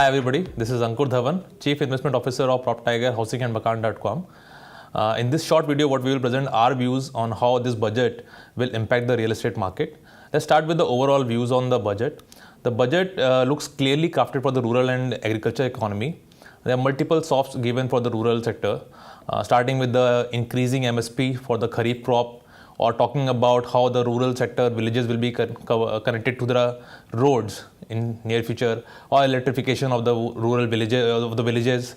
Hi everybody, this is Ankur Dhawan, Chief Investment Officer of PropTiger.com. In this short video, what we will present are views on how this budget will impact the real estate market. Let's start with the overall views on the budget. The budget looks clearly crafted for the rural and agriculture economy. There are multiple softs given for the rural sector, starting with the increasing MSP for the Kharif crop, or talking about how the rural sector villages will be connected to the roads in near future, or electrification of the rural villages.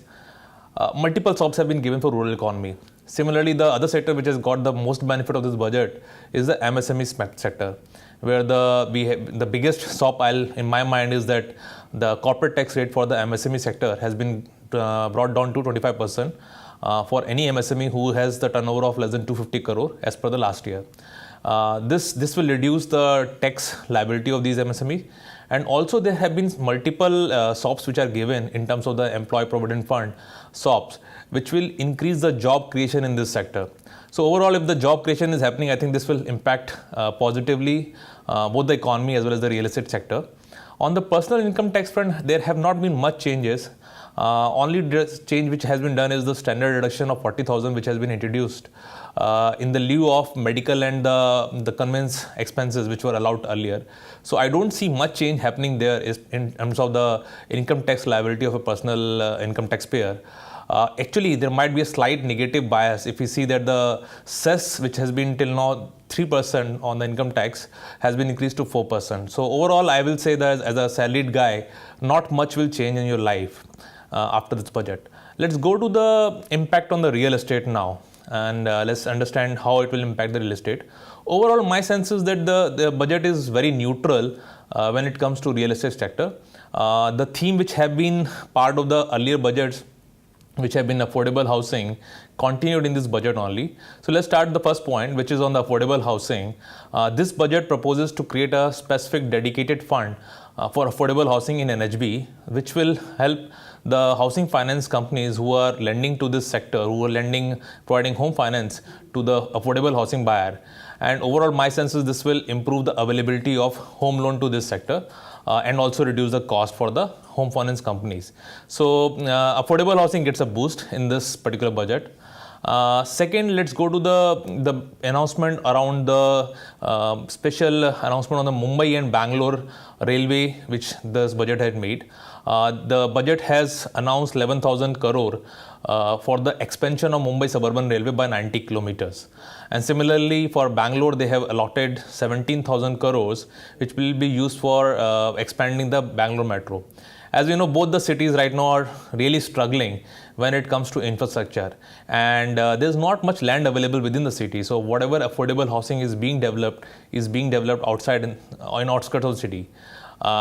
Multiple softs have been given for rural economy. Similarly, the other sector which has got the most benefit of this budget is the MSME sector, where the biggest sop in my mind is that the corporate tax rate for the MSME sector has been brought down to 25%. For any MSME who has the turnover of less than 250 crore as per the last year. This will reduce the tax liability of these MSME, and also there have been multiple SOPs which are given in terms of the Employee Provident Fund SOPs, which will increase the job creation in this sector. So overall, if the job creation is happening, I think this will impact positively both the economy as well as the real estate sector. On the personal income tax front, there have not been much changes. Only change which has been done is the standard deduction of 40,000 which has been introduced in the lieu of medical and the conveyance expenses which were allowed earlier. So I don't see much change happening there in terms of the income tax liability of a personal income taxpayer. Actually, there might be a slight negative bias if we see that the cess, which has been till now 3% on the income tax, has been increased to 4%. So overall, I will say that as a salaried guy, not much will change in your life after this budget. Let's go to the impact on the real estate now, and let's understand how it will impact the real estate. Overall, my sense is that the budget is very neutral when it comes to real estate sector. The theme which have been part of the earlier budgets, which have been affordable housing, continued in this budget only. So let's start the first point, which is on the affordable housing. This budget proposes to create a specific dedicated fund for affordable housing in NHB, which will help the housing finance companies who are lending to this sector, who are providing home finance to the affordable housing buyer. And overall, my sense is this will improve the availability of home loan to this sector and also reduce the cost for the home finance companies. So affordable housing gets a boost in this particular budget. Second, let's go to the announcement around the special announcement on the Mumbai and Bangalore railway, which this budget had made. The budget has announced 11,000 crore for the expansion of Mumbai suburban railway by 90 kilometers. And similarly, for Bangalore, they have allotted 17,000 crores, which will be used for expanding the Bangalore metro. As we know, both the cities right now are really struggling when it comes to infrastructure, and there's not much land available within the city. So whatever affordable housing is being developed outside in outskirts of the city.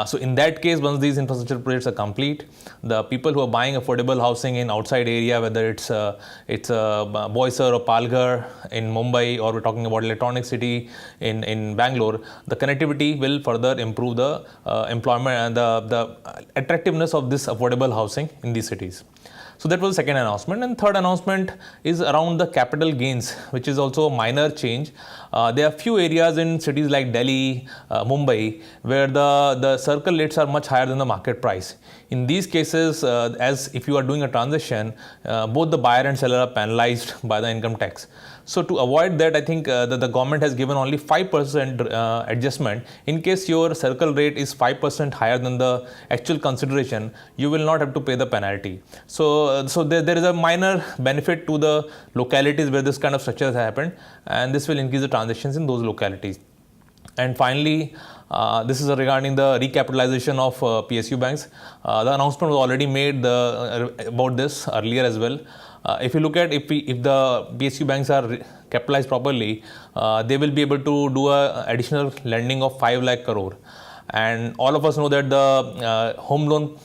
So in that case, once these infrastructure projects are complete, the people who are buying affordable housing in outside area, whether it's Boisar or Palghar in Mumbai, or we're talking about Electronic City in Bangalore, the connectivity will further improve the employment and the attractiveness of this affordable housing in these cities. So that was the second announcement. And third announcement is around the capital gains, which is also a minor change. There are few areas in cities like Delhi, Mumbai, where the circle rates are much higher than the market price. In these cases, as if you are doing a transaction, both the buyer and seller are penalized by the income tax. So to avoid that, I think the government has given only 5% adjustment. In case your circle rate is 5% higher than the actual consideration, you will not have to pay the penalty. So there is a minor benefit to the localities where this kind of structure has happened, and this will increase the transactions in those localities. And finally, this is regarding the recapitalization of PSU banks. The announcement was already made about this earlier as well. If you look at if the PSU banks are capitalized properly, they will be able to do a additional lending of 5 lakh crore. And all of us know that the home loan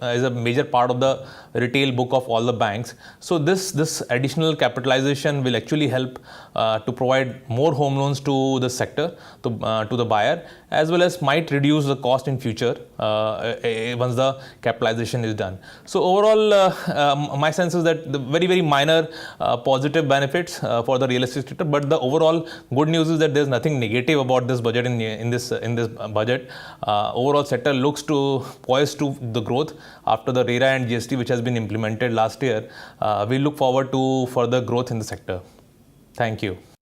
is a major part of the retail book of all the banks. So this additional capitalization will actually help to provide more home loans to the sector, to the buyer, as well as might reduce the cost in future once the capitalization is done. So overall, my sense is that the very minor positive benefits for the real estate sector, but the overall good news is that there's nothing negative about this budget in this budget. Overall sector looks to poised to the growth growth after the RERA and GST which has been implemented last year. We look forward to further growth in the sector. Thank you.